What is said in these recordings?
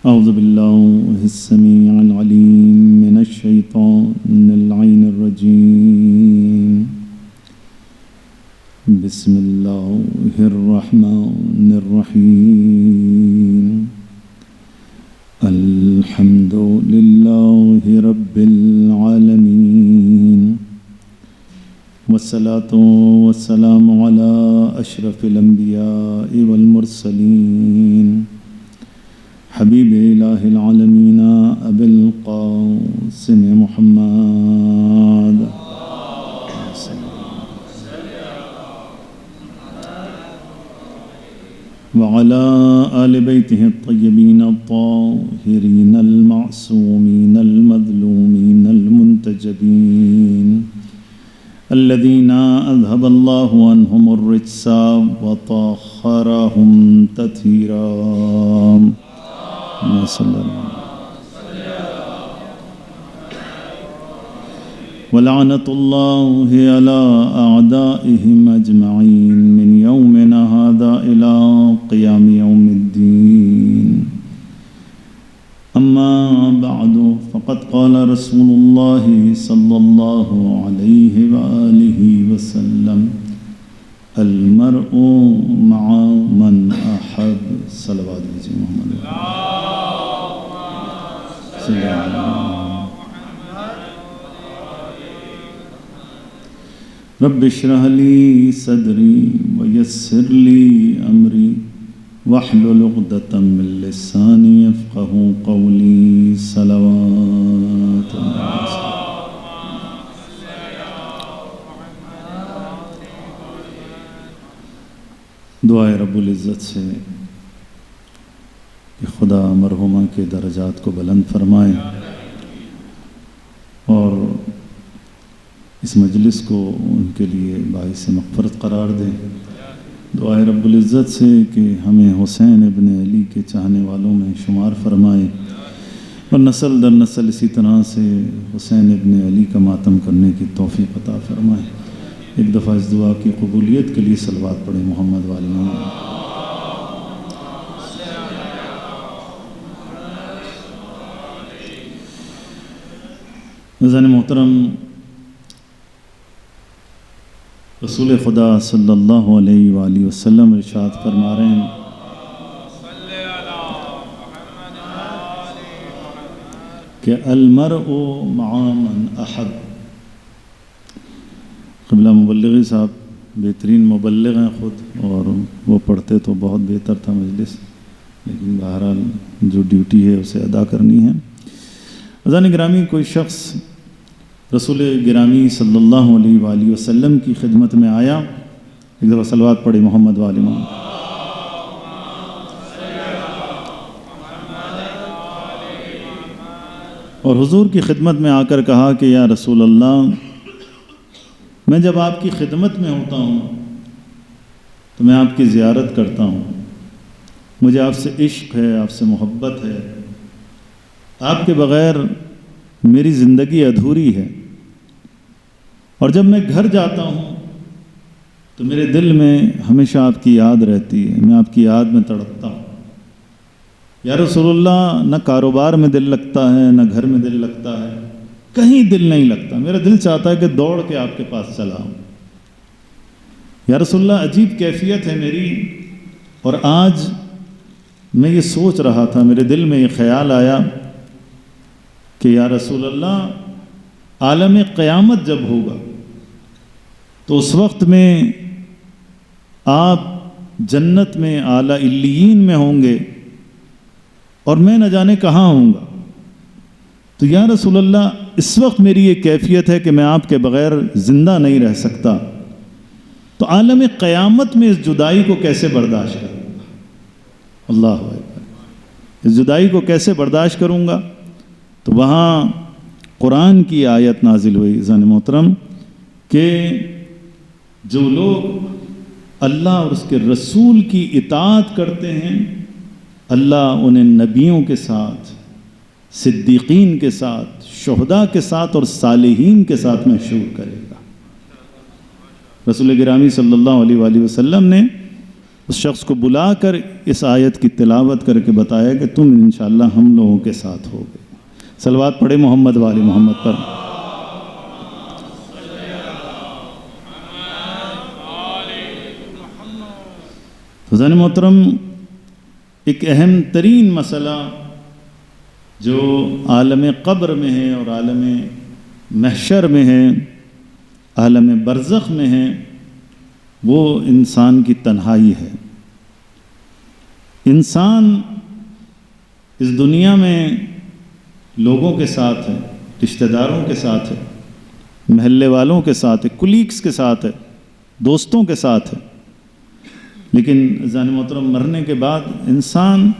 أعوذ بالله السميع العليم من الشيطان اللعين الرجيم. بسم الله الرحمن الرحيم. الحمد لله رب العالمين، والصلاة والسلام على أشرف الأنبياء والمرسلين، حبیب الہ العالمین ابی القاسم محمد وعلى آل بیتہ الطیبین الطاہرین المعصومین المظلومین المنتجبین الذین اذهب اللہ عنہم الرجس وطہرہم تطہیرا. ولعنة الله على أعدائهم أجمعين من يومنا هذا إلى قيام يوم الدين. أما بعد، فقد قال رسول الله صلى الله عليه وآله وسلم: المرء مع من أحب. صلوات محمد. رب اشرح لي صدري ويسر لي أمري واحلل عقدة من لساني يفقهوا قولي. صلوات دعائے رب العزت سے کہ خدا مرحومہ کے درجات کو بلند فرمائے اور اس مجلس کو ان کے لیے باعث مغفرت قرار دے. دعائے رب العزت سے کہ ہمیں حسین ابن علی کے چاہنے والوں میں شمار فرمائے اور نسل در نسل اسی طرح سے حسین ابن علی کا ماتم کرنے کی توفیق عطا فرمائے. ایک دفعہ اس دعا کی قبولیت کے لیے صلوات پڑھیں محمد والی محمد. عزیزان محترم، رسول خدا صلی اللہ علیہ وآلہ وسلم ارشاد فرما رہے ہیں کہ المرء مع من احب. قبلہ مبلغی صاحب بہترین مبلغ ہیں خود، اور وہ پڑھتے تو بہت بہتر تھا مجلس، لیکن بہرحال جو ڈیوٹی ہے اسے ادا کرنی ہے. عزیزان گرامی، کوئی شخص رسول گرامی صلی اللہ علیہ وآلہ وسلم کی خدمت میں آیا. ایک دفعہ صلوات پڑھی محمد والی محمد. اور حضور کی خدمت میں آ کر کہا کہ یا رسول اللہ، میں جب آپ کی خدمت میں ہوتا ہوں تو میں آپ کی زیارت کرتا ہوں، مجھے آپ سے عشق ہے، آپ سے محبت ہے، آپ کے بغیر میری زندگی ادھوری ہے. اور جب میں گھر جاتا ہوں تو میرے دل میں ہمیشہ آپ کی یاد رہتی ہے، میں آپ کی یاد میں تڑپتا ہوں. یا رسول اللہ، نہ کاروبار میں دل لگتا ہے، نہ گھر میں دل لگتا ہے، کہیں دل نہیں لگتا. میرا دل چاہتا ہے کہ دوڑ کے آپ کے پاس چلا آؤں. یا رسول اللہ، عجیب کیفیت ہے میری. اور آج میں یہ سوچ رہا تھا، میرے دل میں یہ خیال آیا کہ یا رسول اللہ، عالم قیامت جب ہوگا تو اس وقت میں آپ جنت میں اعلیٰ علیین میں ہوں گے اور میں نہ جانے کہاں ہوں گا. تو یا رسول اللہ، اس وقت میری یہ کیفیت ہے کہ میں آپ کے بغیر زندہ نہیں رہ سکتا. تو عالم قیامت میں اس جدائی کو کیسے برداشت کروں گا؟ اللہ اکبر. اس جدائی کو کیسے برداشت کروں گا؟ تو وہاں قرآن کی آیت نازل ہوئی عزیزان محترم کہ جو لوگ اللہ اور اس کے رسول کی اطاعت کرتے ہیں، اللہ انہیں نبیوں کے ساتھ، صدیقین کے ساتھ، شہداء کے ساتھ اور صالحین کے ساتھ محشور کرے گا. رسول گرامی صلی اللہ علیہ وآلہ وسلم نے اس شخص کو بلا کر اس آیت کی تلاوت کر کے بتایا کہ تم انشاءاللہ ہم لوگوں کے ساتھ ہوگے۔ صلوات پڑھے محمد وآل محمد پر۔ حضرت محترم، ایک اہم ترین مسئلہ جو عالم قبر میں ہے اور عالم محشر میں ہے، عالم برزخ میں ہے، وہ انسان کی تنہائی ہے۔ انسان اس دنیا میں لوگوں کے ساتھ ہے، رشتہ داروں کے ساتھ ہے، محلے والوں کے ساتھ ہے، کولیگز کے ساتھ ہے، دوستوں کے ساتھ ہے، لیکن جان محترم مرنے کے بعد انسان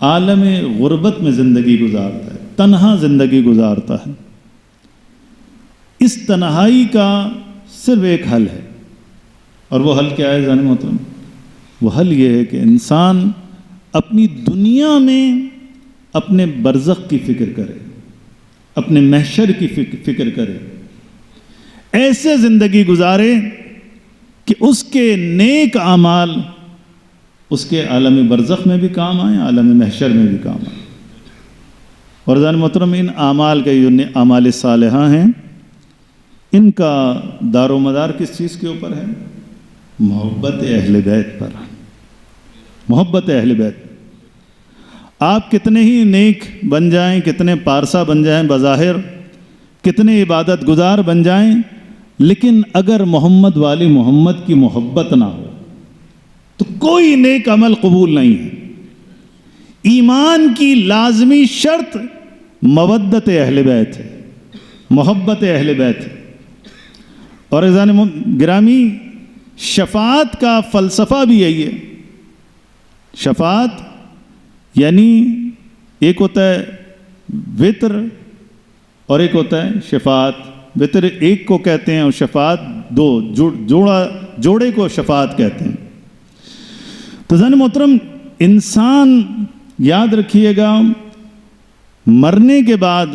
عالم غربت میں زندگی گزارتا ہے، تنہا زندگی گزارتا ہے۔ اس تنہائی کا صرف ایک حل ہے، اور وہ حل کیا ہے جان محترم؟ وہ حل یہ ہے کہ انسان اپنی دنیا میں اپنے برزخ کی فکر کرے، اپنے محشر کی فکر کرے، ایسے زندگی گزارے کہ اس کے نیک اعمال اس کے عالم برزخ میں بھی کام آئیں، عالم محشر میں بھی کام آئیں۔ اور جان محترم، ان اعمال کے جو اعمال صالحہ ہیں، ان کا دار و مدار کس چیز کے اوپر ہے؟ محبت اہل بیت پر، محبت اہل بیت۔ آپ کتنے ہی نیک بن جائیں، کتنے پارسا بن جائیں بظاہر، کتنے عبادت گزار بن جائیں، لیکن اگر محمد والی محمد کی محبت نہ ہو تو کوئی نیک عمل قبول نہیں ہے۔ ایمان کی لازمی شرط مودت اہل بیت ہے، محبت اہل بیت ہے۔ اور عزیزان گرامی، شفاعت کا فلسفہ بھی یہی ہے۔ شفاعت یعنی ایک ہوتا ہے وتر اور ایک ہوتا ہے شفاعت۔ وتر ایک کو کہتے ہیں اور شفاعت دو، جوڑے کو شفاعت کہتے ہیں۔ تو جان محترم، انسان یاد رکھیے گا، مرنے کے بعد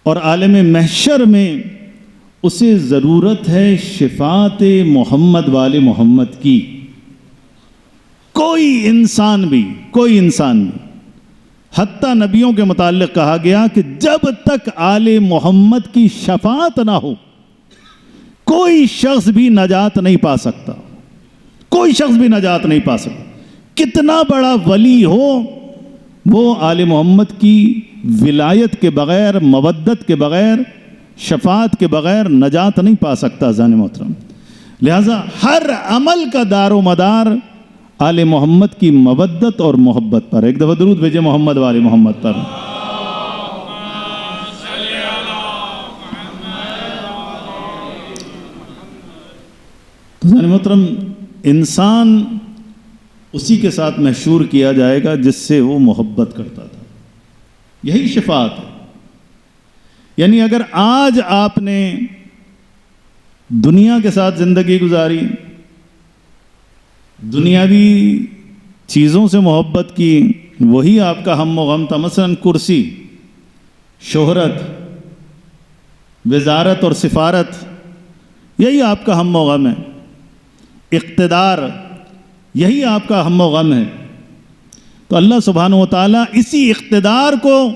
اور عالم محشر میں اسے ضرورت ہے شفاعت محمد والے محمد کی۔ کوئی انسان بھی حتیٰ نبیوں کے متعلق کہا گیا کہ جب تک آل محمد کی شفاعت نہ ہو کوئی شخص بھی نجات نہیں پا سکتا، کوئی شخص بھی نجات نہیں پا سکتا۔ کتنا بڑا ولی ہو، وہ آل محمد کی ولایت کے بغیر، مودت کے بغیر، شفاعت کے بغیر نجات نہیں پا سکتا جان محترم۔ لہذا ہر عمل کا دار و مدار آل محمد کی مودت اور محبت پر۔ ایک دفعہ درود بھیجے محمد والے محمد پر۔ تو جان محترم، انسان اسی کے ساتھ محشور کیا جائے گا جس سے وہ محبت کرتا تھا۔ یہی شفاعت ہے۔ یعنی اگر آج آپ نے دنیا کے ساتھ زندگی گزاری، دنیاوی چیزوں سے محبت کی، وہی آپ کا ہم و غم تھا۔ مثلا کرسی، شہرت، وزارت اور سفارت، یہی آپ کا ہم و غم ہے۔ اقتدار، یہی آپ کا ہم و غم ہے۔ تو اللہ سبحانہ و تعالیٰ اسی اقتدار کو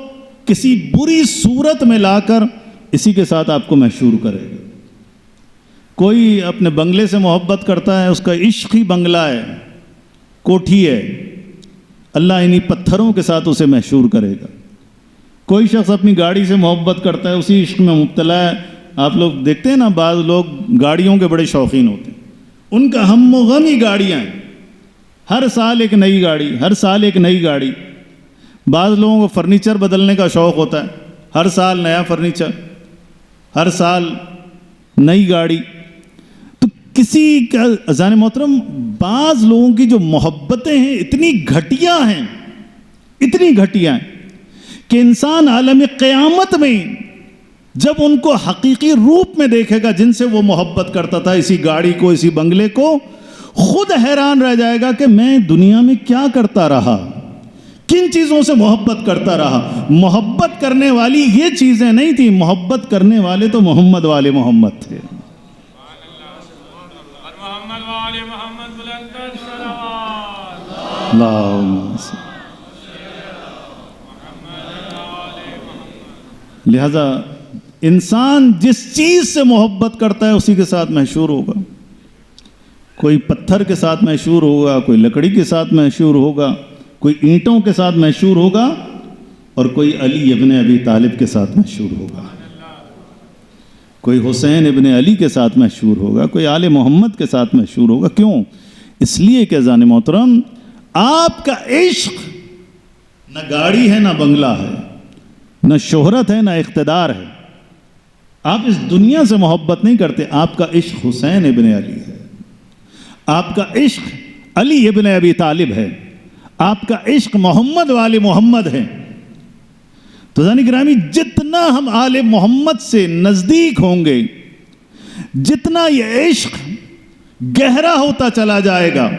کسی بری صورت میں لا کر اسی کے ساتھ آپ کو محشور کرے گا۔ کوئی اپنے بنگلے سے محبت کرتا ہے، اس کا عشق ہی بنگلہ ہے، کوٹھی ہے، اللہ انہی پتھروں کے ساتھ اسے محشور کرے گا۔ کوئی شخص اپنی گاڑی سے محبت کرتا ہے، اسی عشق میں مبتلا ہے۔ آپ لوگ دیکھتے ہیں نا، بعض لوگ گاڑیوں کے بڑے شوقین ہوتے ہیں، ان کا ہم و غم ہی گاڑیاں ہیں۔ ہر سال ایک نئی گاڑی، ہر سال ایک نئی گاڑی۔ بعض لوگوں کو فرنیچر بدلنے کا شوق ہوتا ہے، ہر سال نیا فرنیچر، ہر سال نئی گاڑی۔ تو کسی کا اذان محترم، بعض لوگوں کی جو محبتیں ہیں اتنی گھٹیا ہیں، اتنی گھٹیا ہیں کہ انسان عالم قیامت میں جب ان کو حقیقی روپ میں دیکھے گا جن سے وہ محبت کرتا تھا، اسی گاڑی کو، اسی بنگلے کو، خود حیران رہ جائے گا کہ میں دنیا میں کیا کرتا رہا، کن چیزوں سے محبت کرتا رہا۔ محبت کرنے والی یہ چیزیں نہیں تھیں، محبت کرنے والے تو محمد والے محمد تھے۔ محمد والے محمد بلند الصلوات۔ اللہم لہذا انسان جس چیز سے محبت کرتا ہے اسی کے ساتھ محشور ہوگا. کوئی پتھر کے ساتھ محشور ہوگا, کوئی لکڑی کے ساتھ محشور ہوگا, کوئی اینٹوں کے ساتھ محشور ہوگا, اور کوئی علی ابن ابی طالب کے ساتھ محشور ہوگا, کوئی حسین ابن علی کے ساتھ محشور ہوگا, کوئی آل محمد کے ساتھ محشور ہوگا. کیوں؟ اس لیے کہ اذان محترم آپ کا عشق نہ گاڑی ہے نہ بنگلہ ہے, نہ شہرت ہے نہ اقتدار ہے. آپ اس دنیا سے محبت نہیں کرتے, آپ کا عشق حسین ابن علی ہے, آپ کا عشق علی ابن ابی طالب ہے, آپ کا عشق محمد والے محمد ہے. تو عزیزان گرامی جتنا ہم آل محمد سے نزدیک ہوں گے, جتنا یہ عشق گہرا ہوتا چلا جائے گا,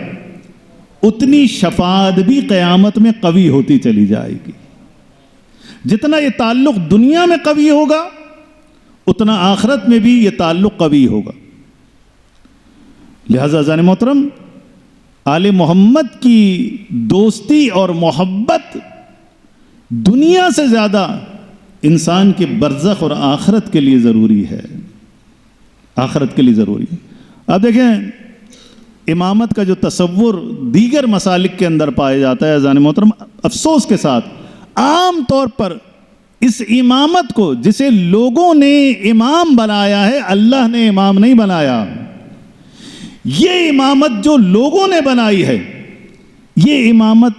اتنی شفاعت بھی قیامت میں قوی ہوتی چلی جائے گی. جتنا یہ تعلق دنیا میں قوی ہوگا اتنا آخرت میں بھی یہ تعلق قوی ہوگا. لہذا عزیزان محترم آل محمد کی دوستی اور محبت دنیا سے زیادہ انسان کے برزخ اور آخرت کے لیے ضروری ہے, آخرت کے لیے ضروری ہے. اب دیکھیں امامت کا جو تصور دیگر مسالک کے اندر پایا جاتا ہے عزیزان محترم, افسوس کے ساتھ عام طور پر اس امامت کو جسے لوگوں نے امام بنایا ہے, اللہ نے امام نہیں بنایا. یہ امامت جو لوگوں نے بنائی ہے یہ امامت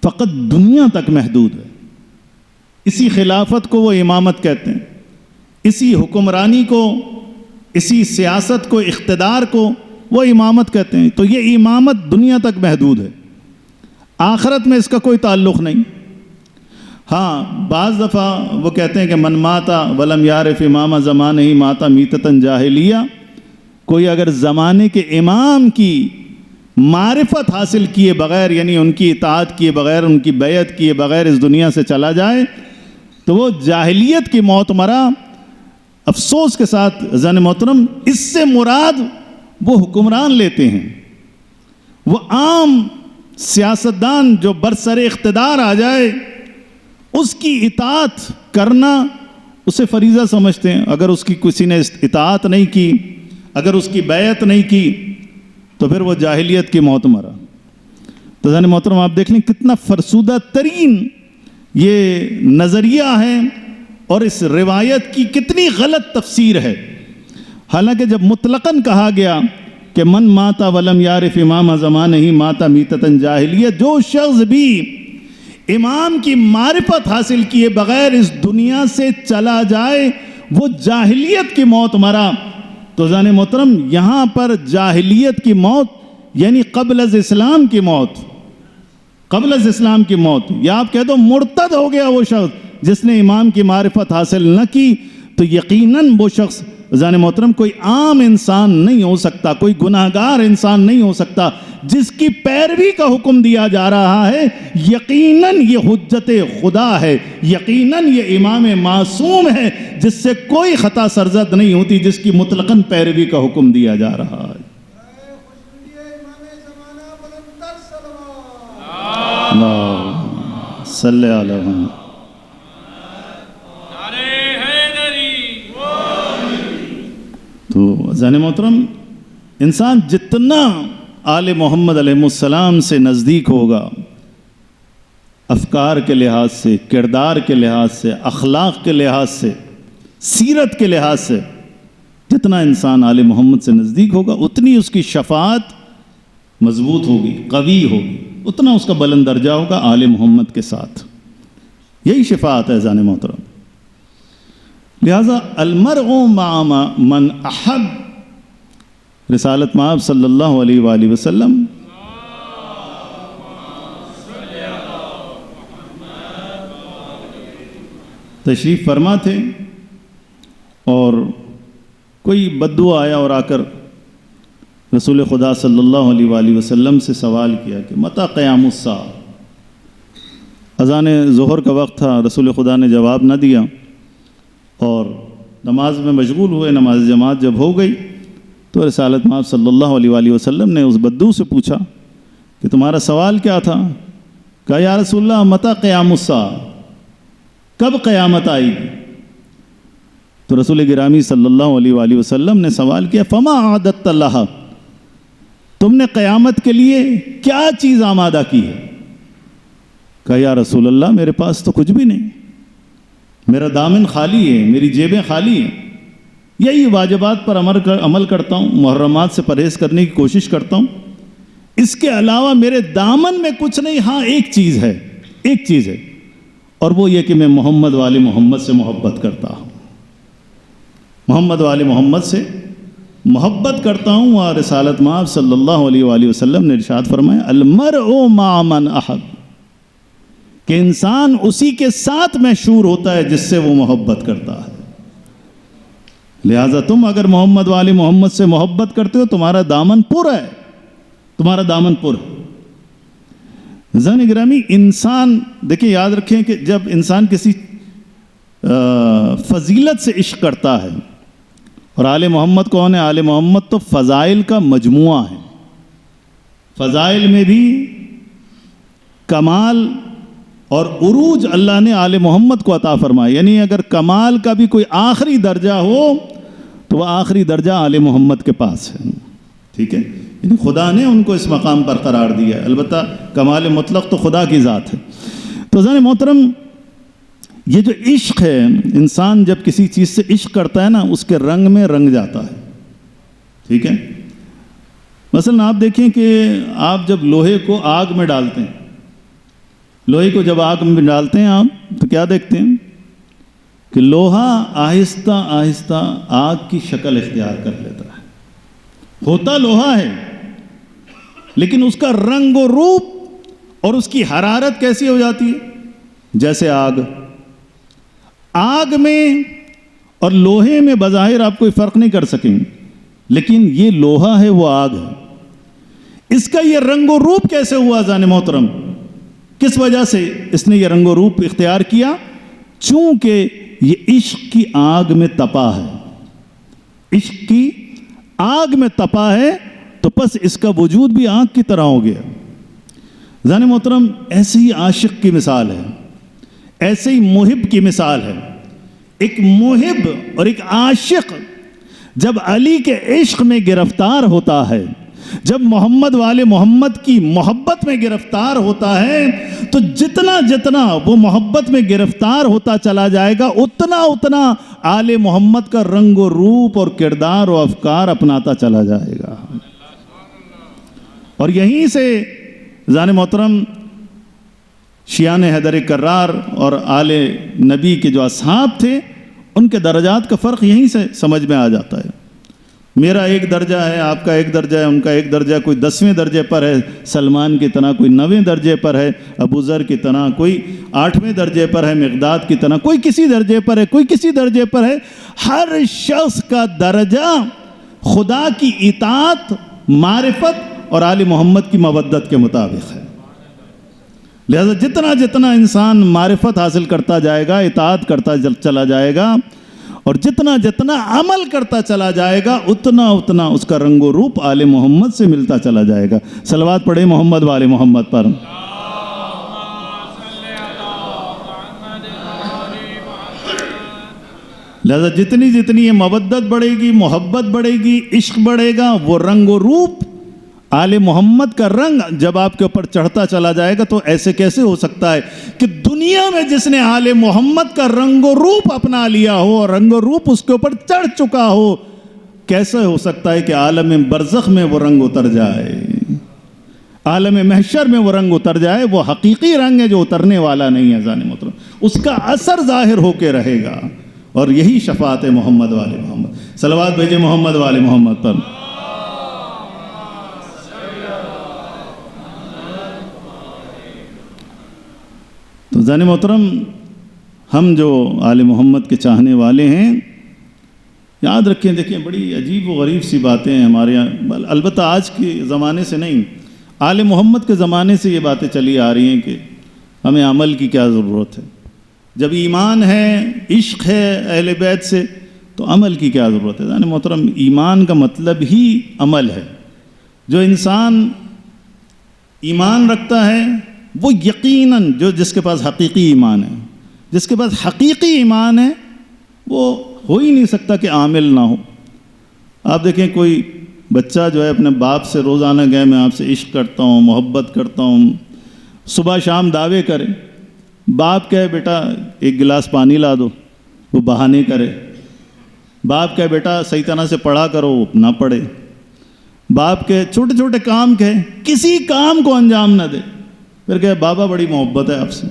فقط دنیا تک محدود ہے. اسی خلافت کو وہ امامت کہتے ہیں, اسی حکمرانی کو, اسی سیاست کو, اقتدار کو وہ امامت کہتے ہیں. تو یہ امامت دنیا تک محدود ہے, آخرت میں اس کا کوئی تعلق نہیں. ہاں بعض دفعہ وہ کہتے ہیں کہ من ماتا ولم یعرف امام زمانہ ہی ماتا میتتن جاہلیہ. کوئی اگر زمانے کے امام کی معرفت حاصل کیے بغیر, یعنی ان کی اطاعت کیے بغیر, ان کی بیعت کیے بغیر اس دنیا سے چلا جائے تو وہ جاہلیت کی موت مرا. افسوس کے ساتھ عزیزان محترم اس سے مراد وہ حکمران لیتے ہیں, وہ عام سیاستدان جو برسر اقتدار آ جائے اس کی اطاعت کرنا اسے فریضہ سمجھتے ہیں. اگر اس کی کسی نے اطاعت نہیں کی, اگر اس کی بیعت نہیں کی تو پھر وہ جاہلیت کی موت مرا. تو عزیزان محترم آپ دیکھ لیں کتنا فرسودہ ترین یہ نظریہ ہے اور اس روایت کی کتنی غلط تفسیر ہے. حالانکہ جب مطلقاً کہا گیا کہ من ماتا ولم یعرف امام زمانہ ہی ماتا میتتن جاہلیہ, جو شخص بھی امام کی معرفت حاصل کیے بغیر اس دنیا سے چلا جائے وہ جاہلیت کی موت مرا. تو عزیزان محترم یہاں پر جاہلیت کی موت یعنی قبل از اسلام کی موت, قبل از اسلام کی موت, یا آپ کہہ دو مرتد ہو گیا وہ شخص جس نے امام کی معرفت حاصل نہ کی. تو یقیناً وہ شخص عزیزان محترم کوئی عام انسان نہیں ہو سکتا, کوئی گناہگار انسان نہیں ہو سکتا. جس کی پیروی کا حکم دیا جا رہا ہے یقیناً یہ حجت خدا ہے, یقیناً یہ امام معصوم ہے جس سے کوئی خطا سرزد نہیں ہوتی, جس کی مطلقاً پیروی کا حکم دیا جا رہا ہے. اللہم صلی علی محمد. تو عزیزان محترم انسان جتنا آل محمد علیہ السلام سے نزدیک ہوگا, افکار کے لحاظ سے, کردار کے لحاظ سے, اخلاق کے لحاظ سے, سیرت کے لحاظ سے, جتنا انسان آل محمد سے نزدیک ہوگا اتنی اس کی شفاعت مضبوط ہوگی, قوی ہوگی, اتنا اس کا بلند درجہ ہوگا آل محمد کے ساتھ. یہی شفاعت ہے عزیزان محترم. لہذا المرء مع من احب, رسالت مآب صلی اللہ علیہ وآلہ وسلم تشریف فرما تھے اور کوئی بددعا آیا اور آ کر رسول خدا صلی اللہ علیہ وآلہ وسلم سے سوال کیا کہ متی قیام الساعہ. اذان ظہر کا وقت تھا, رسول خدا نے جواب نہ دیا اور نماز میں مشغول ہوئے. نماز جماعت جب ہو گئی تو رسالت مآب صلی اللہ علیہ وآلہ وسلم نے اس بدو سے پوچھا کہ تمہارا سوال کیا تھا؟ کہا یا رسول اللہ متی قیام الساعہ، کب قیامت آئے گی؟ تو رسول گرامی صلی اللہ علیہ وآلہ وسلم نے سوال کیا فما اعددت لہا، تم نے قیامت کے لیے کیا چیز آمادہ کی ہے؟ کہا یا رسول اللہ میرے پاس تو کچھ بھی نہیں، میرا دامن خالی ہے، میری جیبیں خالی ہیں، یہی واجبات پر عمل کرتا ہوں، محرمات سے پرہیز کرنے کی کوشش کرتا ہوں، اس کے علاوہ میرے دامن میں کچھ نہیں۔ ہاں ایک چیز ہے اور وہ یہ کہ میں محمد وآل محمد سے محبت کرتا ہوں، محمد وآل محمد سے محبت کرتا ہوں۔ اور رسالت مآب صلی اللہ علیہ وآلہ وسلم نے ارشاد فرمایا المرء مع من احب، کہ انسان اسی کے ساتھ محشور ہوتا ہے جس سے وہ محبت کرتا ہے۔ لہٰذا تم اگر محمد وآل محمد سے محبت کرتے ہو تمہارا دامن پر ہے، تمہارا دامن پر ہے۔ ذہن گرامی، انسان دیکھیں یاد رکھیں کہ جب انسان کسی فضیلت سے عشق کرتا ہے، اور آل محمد کون ہے؟ آل محمد تو فضائل کا مجموعہ ہے، فضائل میں بھی کمال اور عروج اللہ نے آل محمد کو عطا فرمایا، یعنی اگر کمال کا بھی کوئی آخری درجہ ہو تو وہ آخری درجہ آل محمد کے پاس ہے، ٹھیک ہے؟ یعنی خدا نے ان کو اس مقام پر قرار دیا ہے، البتہ کمال مطلق تو خدا کی ذات ہے۔ تو ذہن محترم، یہ جو عشق ہے، انسان جب کسی چیز سے عشق کرتا ہے نا اس کے رنگ میں رنگ جاتا ہے، ٹھیک ہے؟ مثلا آپ دیکھیں کہ آپ جب لوہے کو آگ میں ڈالتے ہیں، لوہے کو جب آگ میں ڈالتے ہیں آپ تو کیا دیکھتے ہیں کہ لوہا آہستہ آہستہ آگ کی شکل اختیار کر لیتا ہے، ہوتا لوہا ہے لیکن اس کا رنگ و روپ اور اس کی حرارت کیسی ہو جاتی ہے؟ جیسے آگ میں اور لوہے میں بظاہر آپ کوئی فرق نہیں کر سکیں، لیکن یہ لوہا ہے وہ آگ ہے، اس کا یہ رنگ و روپ کیسے ہوا ذہن محترم؟ کس وجہ سے اس نے یہ رنگ و روپ اختیار کیا؟ چونکہ یہ عشق کی آگ میں تپا ہے، عشق کی آگ میں تپا ہے، تو پس اس کا وجود بھی آگ کی طرح ہو گیا۔ ذہن محترم، ایسے ہی عاشق کی مثال ہے، ایسے ہی محب کی مثال ہے۔ ایک محب اور ایک عاشق جب علی کے عشق میں گرفتار ہوتا ہے، جب محمد والے محمد کی محبت میں گرفتار ہوتا ہے، تو جتنا جتنا وہ محبت میں گرفتار ہوتا چلا جائے گا اتنا اتنا آل محمد کا رنگ و روپ اور کردار و افکار اپناتا چلا جائے گا۔ اور یہیں سے ذہن محترم شیعان حیدر کرار اور آل نبی کے جو اصحاب تھے ان کے درجات کا فرق یہیں سے سمجھ میں آ جاتا ہے۔ میرا ایک درجہ ہے، آپ کا ایک درجہ ہے، ان کا ایک درجہ، کوئی 10ویں درجے پر ہے سلمان کی طرح، کوئی 9ویں درجے پر ہے ابو ذر کی طرح، کوئی 8ویں درجے پر ہے مقداد کی طرح، کوئی کسی درجے پر ہے، کوئی کسی درجے پر ہے۔ ہر شخص کا درجہ خدا کی اطاعت، معرفت اور آل محمد کی مودت کے مطابق ہے۔ لہذا جتنا جتنا انسان معرفت حاصل کرتا جائے گا، اطاعت کرتا چلا جائے گا، اور جتنا جتنا عمل کرتا چلا جائے گا اتنا اتنا اس کا رنگ و روپ آل محمد سے ملتا چلا جائے گا۔ صلوات پڑھیں محمد والے محمد پر۔ لہذا جتنی جتنی یہ مودت بڑھے گی، محبت بڑھے گی، عشق بڑھے گا، وہ رنگ و روپ آل محمد کا رنگ جب آپ کے اوپر چڑھتا چلا جائے گا تو ایسے کیسے ہو سکتا ہے کہ دنیا میں جس نے آل محمد کا رنگ و روپ اپنا لیا ہو اور رنگ و روپ اس کے اوپر چڑھ چکا ہو، کیسے ہو سکتا ہے کہ عالم برزخ میں وہ رنگ اتر جائے، عالم محشر میں وہ رنگ اتر جائے؟ وہ حقیقی رنگ ہے جو اترنے والا نہیں ہے ذہن محترم، اس کا اثر ظاہر ہو کے رہے گا، اور یہی شفاعت محمد والے محمد۔ صلوات بھیجے محمد والے محمد پر۔ تو ذہن محترم، ہم جو آل محمد کے چاہنے والے ہیں، یاد رکھیں، دیکھیں بڑی عجیب و غریب سی باتیں ہیں ہمارے یہاں، البتہ آج کے زمانے سے نہیں، آل محمد کے زمانے سے یہ باتیں چلی آ رہی ہیں کہ ہمیں عمل کی کیا ضرورت ہے، جب ایمان ہے، عشق ہے اہل بیت سے، تو عمل کی کیا ضرورت ہے؟ ذہن محترم، ایمان کا مطلب ہی عمل ہے۔ جو انسان ایمان رکھتا ہے وہ یقیناً جس کے پاس حقیقی ایمان ہے، جس کے پاس حقیقی ایمان ہے وہ ہو ہی نہیں سکتا کہ عامل نہ ہو۔ آپ دیکھیں کوئی بچہ جو ہے اپنے باپ سے روزانہ گئے میں آپ سے عشق کرتا ہوں، محبت کرتا ہوں، صبح شام دعوے کرے، باپ کہے بیٹا ایک گلاس پانی لا دو، وہ بہانے کرے، باپ کہے بیٹا صحیح طرح سے پڑھا کرو، وہ نہ پڑھے، باپ کے چھوٹے چھوٹے کام کہے کسی کام کو انجام نہ دے، پھر کہے بابا بڑی محبت ہے آپ سے۔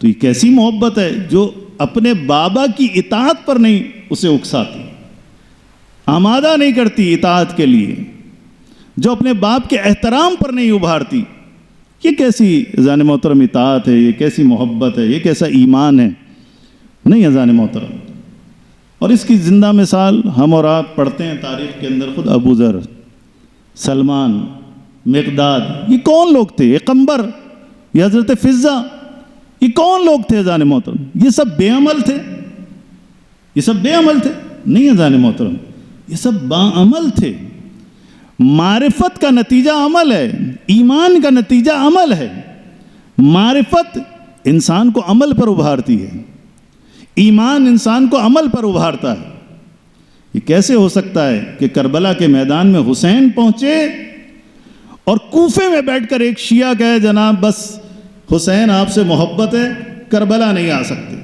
تو یہ کیسی محبت ہے جو اپنے بابا کی اطاعت پر نہیں اسے اکساتی، آمادہ نہیں کرتی اطاعت کے لیے، جو اپنے باپ کے احترام پر نہیں ابھارتی؟ یہ کیسی اذان محترم اطاعت ہے، یہ کیسی محبت ہے، یہ کیسا ایمان ہے؟ نہیں اذان محترم۔ اور اس کی زندہ مثال ہم اور آپ پڑھتے ہیں تاریخ کے اندر، خود ابو ذر، سلمان، مقداد، یہ کون لوگ تھے؟ یہ قمبر، یہ حضرت فضہ، یہ کون لوگ تھے اذان محترم؟ یہ سب بے عمل تھے؟ یہ سب بے عمل تھے؟ نہیں اذان محترم، یہ سب باعمل تھے۔ معرفت کا نتیجہ عمل ہے، ایمان کا نتیجہ عمل ہے۔ معرفت انسان کو عمل پر ابھارتی ہے، ایمان انسان کو عمل پر ابھارتا ہے۔ یہ کیسے ہو سکتا ہے کہ کربلا کے میدان میں حسین پہنچے اور کوفے میں بیٹھ کر ایک شیعہ کہے جناب بس حسین آپ سے محبت ہے، کربلا نہیں آ سکتے؟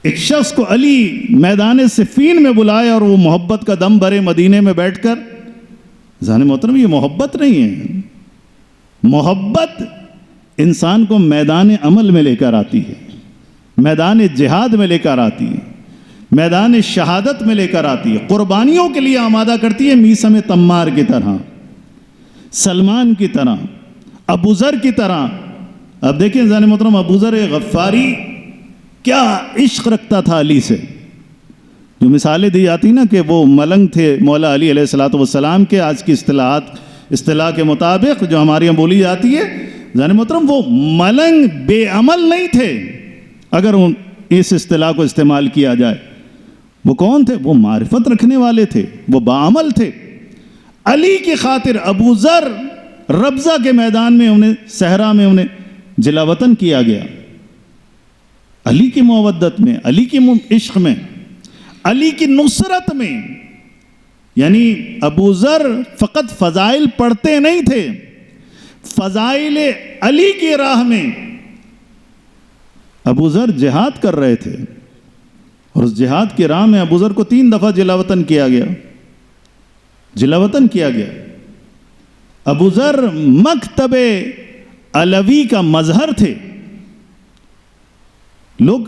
ایک شخص کو علی میدان صفین میں بلائے اور وہ محبت کا دم بھرے مدینے میں بیٹھ کر، ذہن محترم یہ محبت نہیں ہے۔ محبت انسان کو میدان عمل میں لے کر آتی ہے، میدان جہاد میں لے کر آتی ہے، میدان شہادت میں لے کر آتی ہے، قربانیوں کے لیے آمادہ کرتی ہے، میثم تمار کی طرح، سلمان کی طرح، ابو ذر کی طرح۔ اب دیکھیں ذہن محترم، ابو ذر غفاری کیا عشق رکھتا تھا علی سے، جو مثالیں دی جاتی نا کہ وہ ملنگ تھے مولا علی علیہ السلام کے، آج کی اصطلاح کے مطابق جو ہمارے یہاں بولی جاتی ہے، ذہن محترم وہ ملنگ بے عمل نہیں تھے اگر اس اصطلاح کو استعمال کیا جائے۔ وہ کون تھے؟ وہ معرفت رکھنے والے تھے، وہ باعمل تھے۔ علی کی خاطر ابو ذر ربضہ کے میدان میں انہیں، صحرا میں انہیں جلا وطن کیا گیا، علی کی مودت میں، علی کی عشق میں، علی کی نصرت میں۔ یعنی ابو ذر فقط فضائل پڑھتے نہیں تھے، فضائل علی کی راہ میں ابو ذر جہاد کر رہے تھے، اور اس جہاد کی راہ میں ابو ذر کو 3 دفعہ جلا وطن کیا گیا، جلا وطن کیا گیا۔ ابو ذر مکتب علوی کا مظہر تھے، لوگ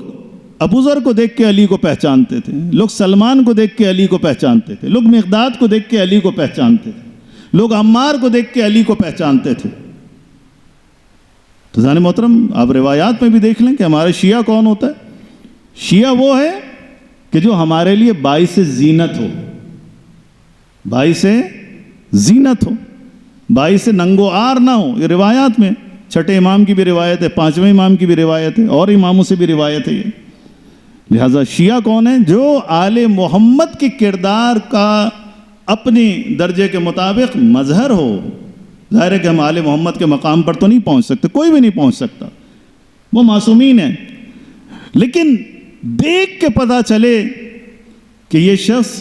ابو ذر کو دیکھ کے علی کو پہچانتے تھے، لوگ سلمان کو دیکھ کے علی کو پہچانتے تھے، لوگ مقداد کو دیکھ کے علی کو پہچانتے تھے، لوگ عمار کو دیکھ کے علی کو پہچانتے تھے۔ تو ذہن محترم آپ روایات میں بھی دیکھ لیں کہ ہمارے شیعہ کون ہوتا ہے؟ شیعہ وہ ہے کہ جو ہمارے لیے باعث زینت ہو، باعث زینت ہو، باعث ننگ و عار نہ ہو۔ یہ روایات میں چھٹے امام کی بھی روایت ہے، 5ویں امام کی بھی روایت ہے، اور اماموں سے بھی روایت ہے یہ۔ لہٰذا شیعہ کون ہیں؟ جو آل محمد کے کردار کا اپنے درجے کے مطابق مظہر ہو۔ ظاہر ہے کہ ہم آل محمد کے مقام پر تو نہیں پہنچ سکتے، کوئی بھی نہیں پہنچ سکتا، وہ معصومین ہیں، لیکن دیکھ کے پتہ چلے کہ یہ شخص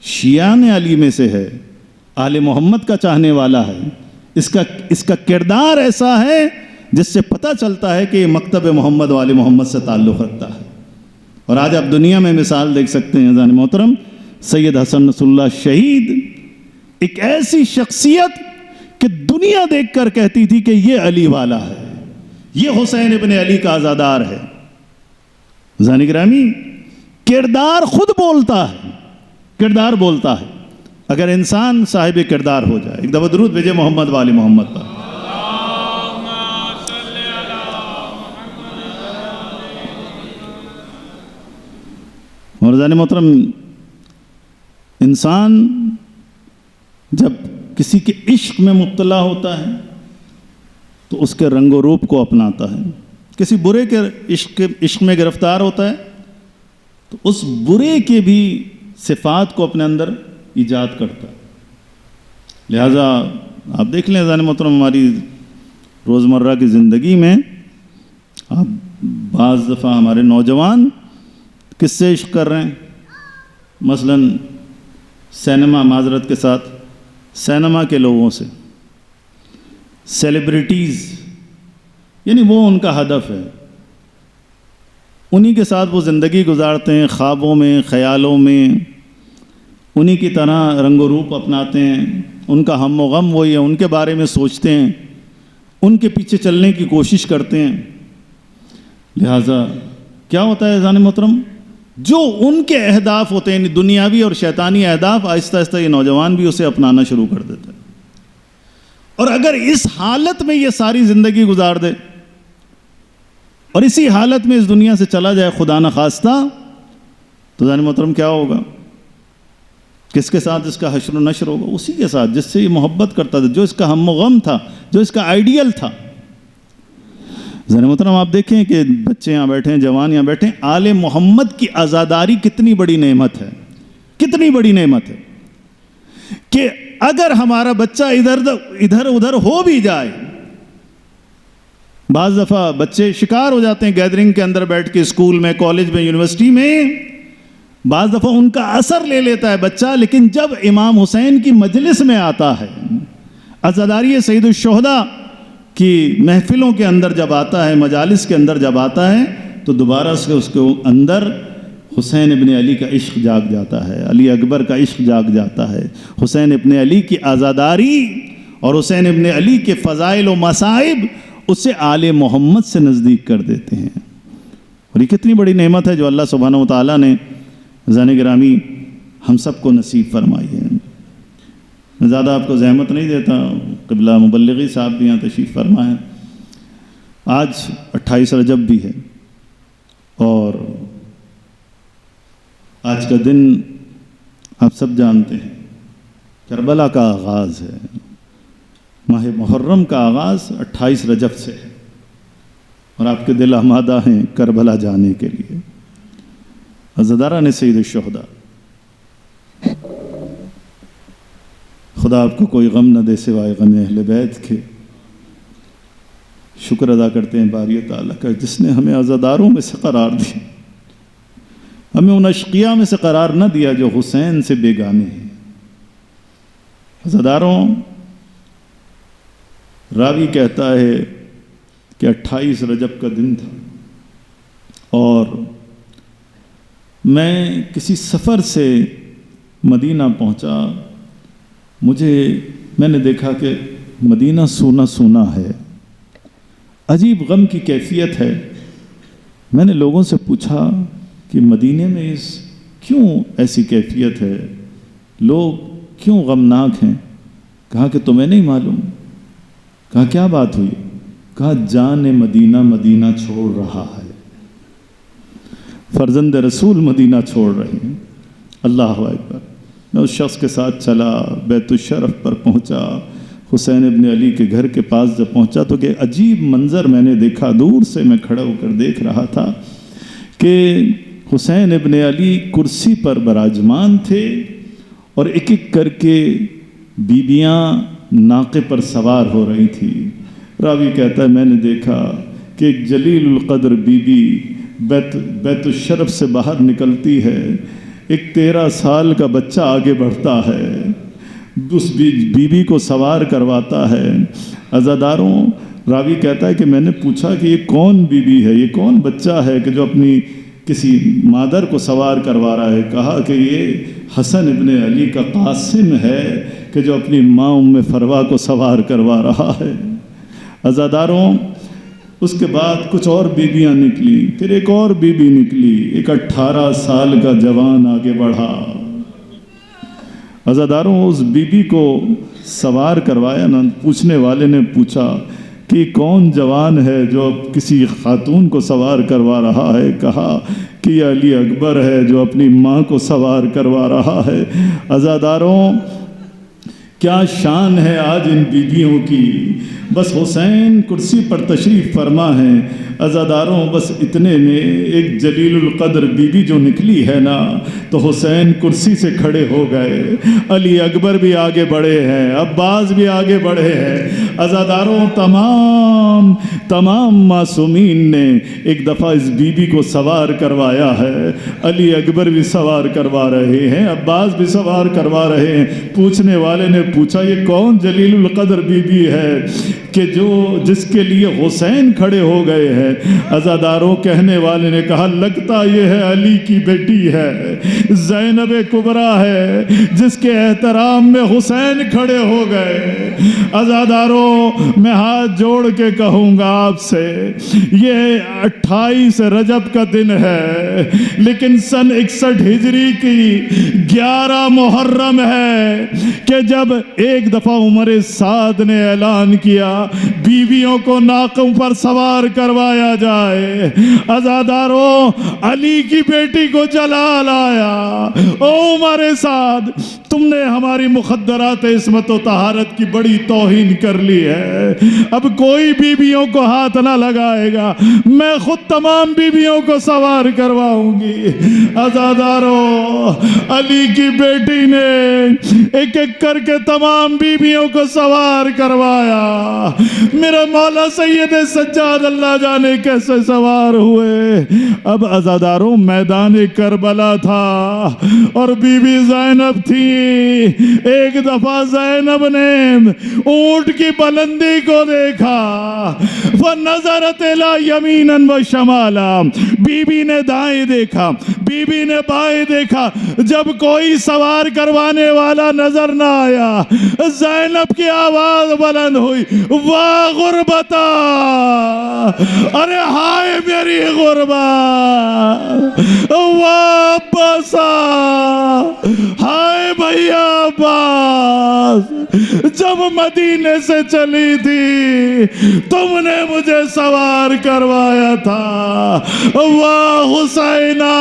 شیعان علی میں سے ہے، آل محمد کا چاہنے والا ہے، اس کا کردار ایسا ہے جس سے پتہ چلتا ہے کہ یہ مکتب محمد والے محمد سے تعلق رکھتا ہے۔ اور آج آپ دنیا میں مثال دیکھ سکتے ہیں ذہن محترم، سید حسن نصر اللہ شہید ایک ایسی شخصیت کہ دنیا دیکھ کر کہتی تھی کہ یہ علی والا ہے، یہ حسین ابن علی کا عزادار ہے۔ ذہن گرامی، کردار خود بولتا ہے، کردار بولتا ہے۔ اگر انسان صاحب کردار ہو جائے، ایک دفعہ درود بھیجے محمد والے محمد پر۔ اور ذہن محترم، انسان جب کسی کے عشق میں مبتلا ہوتا ہے تو اس کے رنگ و روپ کو اپناتا ہے، کسی برے کے عشق میں گرفتار ہوتا ہے تو اس برے کے بھی صفات کو اپنے اندر ایجاد کرتا ہے۔ لہٰذا آپ دیکھ لیں عزیزان محترم ہماری روزمرہ کی زندگی میں آپ بعض دفعہ ہمارے نوجوان کس سے عشق کر رہے ہیں؟ مثلاً سینما، معذرت کے ساتھ سینما کے لوگوں سے، سیلیبریٹیز، یعنی وہ ان کا ہدف ہے، انہی کے ساتھ وہ زندگی گزارتے ہیں، خوابوں میں، خیالوں میں انہی کی طرح رنگ و روپ اپناتے ہیں، ان کا ہم و غم وہی ہے، ان کے بارے میں سوچتے ہیں، ان کے پیچھے چلنے کی کوشش کرتے ہیں۔ لہٰذا کیا ہوتا ہے عزیزان محترم، جو ان کے اہداف ہوتے ہیں دنیاوی اور شیطانی اہداف، آہستہ آہستہ یہ نوجوان بھی اسے اپنانا شروع کر دیتا ہے۔ اور اگر اس حالت میں یہ ساری زندگی گزار دے اور اسی حالت میں اس دنیا سے چلا جائے خدا نخواستہ، تو عزیزان محترم کیا ہوگا؟ کس کے ساتھ اس کا حشر و نشر ہوگا؟ اسی کے ساتھ جس سے یہ محبت کرتا تھا، جو اس کا ہم و غم تھا، جو اس کا آئیڈیل تھا۔ عزیزان محترم آپ دیکھیں کہ بچے یہاں بیٹھے ہیں، جوان یہاں بیٹھے ہیں، آل محمد کی عزاداری کتنی بڑی نعمت ہے، کتنی بڑی نعمت ہے کہ اگر ہمارا بچہ ادھر ادھر ہو بھی جائے، بعض دفعہ بچے شکار ہو جاتے ہیں گیدرنگ کے اندر بیٹھ کے، اسکول میں، کالج میں، یونیورسٹی میں، بعض دفعہ ان کا اثر لے لیتا ہے بچہ، لیکن جب امام حسین کی مجلس میں آتا ہے، عزاداری سید الشہداء کی محفلوں کے اندر جب آتا ہے، مجالس کے اندر جب آتا ہے، تو دوبارہ سے اس کے اندر حسین ابن علی کا عشق جاگ جاتا ہے، علی اکبر کا عشق جاگ جاتا ہے، حسین ابن علی کی عزاداری اور حسین ابن علی کے فضائل و مصائب اسے آل محمد سے نزدیک کر دیتے ہیں۔ اور یہ کتنی بڑی نعمت ہے جو اللہ سبحانہ و تعالیٰ نے عزیزان گرامی ہم سب کو نصیب فرمائی ہے۔ میں زیادہ آپ کو زحمت نہیں دیتا، قبلہ مبلغی صاحب بھی یہاں تشریف فرما ہے۔ آج 28 رجب بھی ہے اور آج کا دن آپ سب جانتے ہیں کربلا کا آغاز ہے، ماہ محرم کا آغاز 28 رجب سے ہے، اور آپ کے دل آمادہ ہیں کربلا جانے کے لیے۔ عزاداران سید الشہداء، خدا آپ کو کوئی غم نہ دے سوائے غم اہل بیت کے۔ شکر ادا کرتے ہیں باری تعالیٰ کا جس نے ہمیں عزاداروں میں سے قرار دیا، ہمیں ان اشقیاء میں سے قرار نہ دیا جو حسین سے بیگانے ہیں۔ عزاداروں، راوی کہتا ہے کہ 28 رجب کا دن تھا اور میں کسی سفر سے مدینہ پہنچا، میں نے دیکھا کہ مدینہ سونا سونا ہے، عجیب غم کی کیفیت ہے۔ میں نے لوگوں سے پوچھا کہ مدینے میں کیوں ایسی کیفیت ہے، لوگ کیوں غمناک ہیں؟ کہا کہ تمہیں نہیں معلوم؟ کہا کیا بات ہوئی؟ کہا جان مدینہ مدینہ چھوڑ رہا ہے، فرزند رسول مدینہ چھوڑ رہے ہیں۔ اللہ اکبر۔ میں اس شخص کے ساتھ چلا، بیت الشرف پر پہنچا، حسین ابن علی کے گھر کے پاس جب پہنچا تو کہ عجیب منظر میں نے دیکھا، دور سے میں کھڑا ہو کر دیکھ رہا تھا کہ حسین ابن علی کرسی پر براجمان تھے اور ایک ایک کر کے بیبیاں ناقے پر سوار ہو رہی تھی۔ راوی کہتا ہے میں نے دیکھا کہ ایک جلیل القدر بی بی بیت الشرف سے باہر نکلتی ہے، ایک 13 سال کا بچہ آگے بڑھتا ہے، اس بی بی کو سوار کرواتا ہے۔ عزاداروں، راوی کہتا ہے کہ میں نے پوچھا کہ یہ کون بی بی ہے، یہ کون بچہ ہے کہ جو اپنی کسی مادر کو سوار کروا رہا ہے؟ کہا کہ یہ حسن ابن علی کا قاسم ہے کہ جو اپنی ماں ام فروا کو سوار کروا رہا ہے۔ عزاداروں، اس کے بعد کچھ اور بیویاں نکلی، پھر ایک اور بیوی نکلی، ایک 18 سال کا جوان آگے بڑھا۔ عزاداروں، اس بیوی کو سوار کروایا نا، پوچھنے والے نے پوچھا کہ کون جوان ہے جو اب کسی خاتون کو سوار کروا رہا ہے؟ کہا کہ یہ علی اکبر ہے جو اپنی ماں کو سوار کروا رہا ہے۔ عزاداروں، کیا شان ہے آج ان بیویوں کی، بس حسین کرسی پر تشریف فرما ہے۔ عزاداروں بس اتنے میں ایک جلیل القدر بیوی جو نکلی ہے نا، تو حسین کرسی سے کھڑے ہو گئے، علی اکبر بھی آگے بڑھے ہیں، عباس بھی آگے بڑھے ہیں۔ عزاداروں تمام معصومین نے ایک دفعہ اس بیوی کو سوار کروایا ہے، علی اکبر بھی سوار کروا رہے ہیں، عباس بھی سوار کروا رہے ہیں۔ پوچھنے والے نے پوچھا یہ کون جلیل القدر بیوی ہے کہ جس کے لیے حسین کھڑے ہو گئے ہیں؟ عزاداروں کہنے والے نے کہا لگتا یہ ہے علی کی بیٹی ہے، زینب کبریٰ ہے، جس کے احترام میں حسین کھڑے ہو گئے۔ عزاداروں میں ہاتھ جوڑ کے کہوں گا آپ سے، یہ 28 رجب کا دن ہے، لیکن سن 61 ہجری کی 11 محرم ہے کہ جب ایک دفعہ عمر سعد نے اعلان کیا بیویوں کو ناقوں پر سوار کروایا جائے۔ عزاداروں علی کی بیٹی کو جلال آیا، او عمر سعد تم نے ہماری مخدرات عصمت و طہارت کی بڑی توہین کر لی ہے، اب کوئی بیویوں کو ہاتھ نہ لگائے گا، میں خود تمام بیویوں کو سوار کرواؤں گی۔ عزاداروں علی کی بیٹی نے ایک ایک کر کے تمام بیویوں کو سوار کروایا۔ میرا مولا سید سجاد اللہ جانے کیسے سوار ہوئے۔ اب عزاداروں میدان کربلا تھا اور بی بی زینب تھی۔ ایک دفعہ زینب نے اونٹ کی بلندی کو دیکھا، فنظرت الی یمینا و شمالا، بی بی نے دائیں دیکھا، بی بی نے بائیں دیکھا، جب کوئی سوار کروانے والا نظر نہ آیا زینب کی آواز بلند ہوئی، واہ غربتا، ارے ہائے میری غربت، واہ عباسا، ہائے بھیا عباس، جب مدینے سے چلی تھی تم نے مجھے سوار کروایا تھا، واہ حسینہ،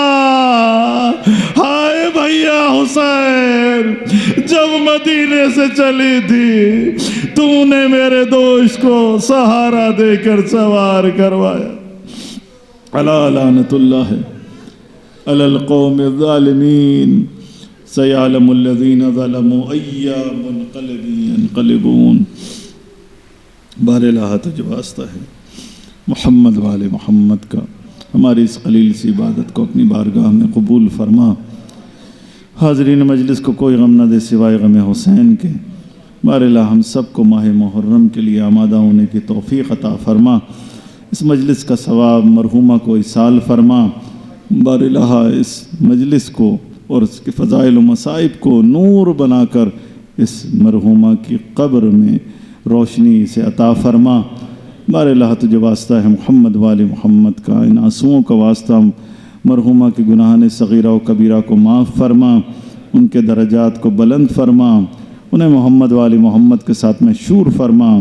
ہائے بھیا حسین، جب مدینے سے چلی تھی تو نے میرے دوست کو سہارا دے کر سوار کروایا۔ الا لعنت اللہ علی القوم الظالمین، سیعلم الذین ظلموا ای منقلب ینقلبون۔ بار الہ تجھ واسطہ ہے محمد وآل محمد کا، ہماری اس قلیل سی عبادت کو اپنی بارگاہ میں قبول فرما۔ حاضرین مجلس کو کوئی غم نہ دے سوائے غم حسین کے۔ بار الہ ہم سب کو ماہ محرم کے لیے آمادہ ہونے کی توفیق عطا فرما، اس مجلس کا ثواب مرحومہ کو ایصال فرما۔ بار الہ اس مجلس کو اور اس کے فضائل و مصائب کو نور بنا کر اس مرحومہ کی قبر میں روشنی سے عطا فرما۔ بار الہ تجھے واسطہ ہے محمد وآل محمد کا، ان آنسوؤں کا واسطہ مرحومہ کی گناہان صغیرہ و کبیرہ کو معاف فرما، ان کے درجات کو بلند فرما، انہیں محمد وآل محمد کے ساتھ مشہور فرما۔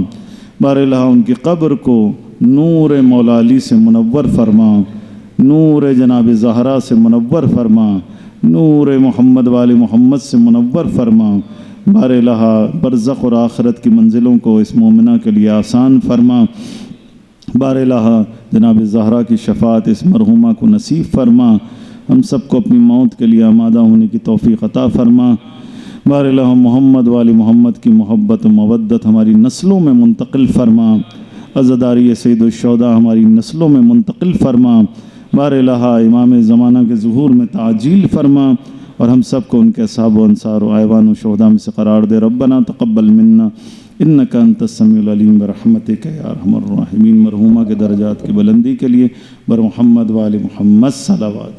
بار الہ ان کی قبر کو نور مولا علی سے منور فرما، نور جناب زہرا سے منور فرما، نور محمد وآل محمد سے منور فرما۔ بار الہ برزخ اور آخرت کی منزلوں کو اس مومنہ کے لیے آسان فرما۔ بار الہ جناب زہرا کی شفاعت اس مرحومہ کو نصیب فرما، ہم سب کو اپنی موت کے لیے آمادہ ہونے کی توفیق عطا فرما۔ بار الہ محمد وآل محمد کی محبت و مودت ہماری نسلوں میں منتقل فرما، عزاداری سید الشہداء ہماری نسلوں میں منتقل فرما۔ بار الہ امام زمانہ کے ظہور میں تعجیل فرما، اور ہم سب کو ان کے اصحاب و انصار و اعوان و شہداء میں سے قرار دے۔ ربنا تقبل منا انک انت السمیع العلیم برحمتک یا ارحم الراحمین۔ مرحومہ کے درجات کی بلندی کے لیے بر محمد وآل محمد صلوات۔